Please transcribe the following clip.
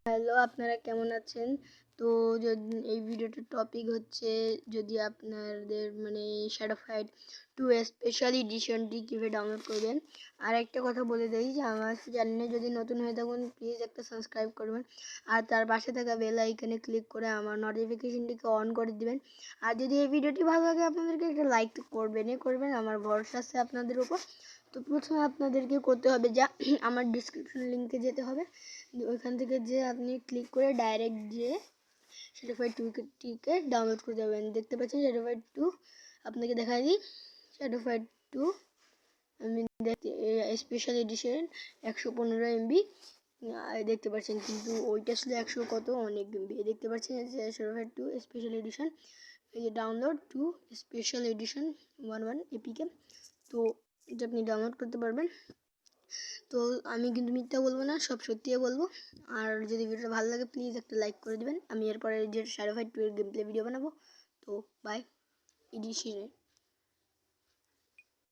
Hello, আপনারা কেমন আছেন? তো এই ভিডিওটার টপিক হচ্ছে যদি আপনাদের শ্যাডো ফাইট 2 স্পেশাল এডিশনটি কীভাবে ডাউনলোড করবেন। আর একটা কথা বলে দেই যে আমার চ্যানেলে যদি নতুন হয়ে থাকুন প্লিজ একটা সাবস্ক্রাইব করবেন আর তার পাশে থাকা বেল আইকনে ক্লিক করে আমার নোটিফিকেশনটিকে অন করে দিবেন। আর যদি এই ভিডিওটি ভালো লাগে আপনাদেরকে একটা লাইক তো করবেন, আমার ভরসা আছে আপনাদের উপর। তো প্রথমে আপনাদেরকে করতে হবে যা আমার ডিসক্রিপশন লিঙ্কে যেতে হবে, ওইখান থেকে যে আপনি ক্লিক করে ডাইরেক্ট যেয়ে শ্যাডো ফাইট 2টিকে ডাউনলোড করে যাবেন। দেখতে পাচ্ছেন শ্যাডো ফাইট 2, আপনাকে দেখাই দিই শ্যাডো ফাইট 2 আমি দেখতে স্পেশাল এডিশন 115 MB দেখতে পাচ্ছেন, কিন্তু ওইটা ছিল 100 কত অনেক MB। দেখতে পাচ্ছেন শ্যাডো ফাইট 2 স্পেশাল এডিশন, এই যে ডাউনলোড 2 স্পেশাল এডিশন 11 APK। তো এটা আপনি ডাউনলোড করতে পারবেন। তো আমি কিন্তু মিথ্যা বলবো না, সব সত্যিই বলবো। আর যদি ভিডিওটা ভালো লাগে প্লিজ একটা লাইক করে দেবেন। আমি এরপরে যে শ্যাডো ফাইট 2 এর গেম প্লে ভিডিও বানাবো। তো বাই, এডিশনে।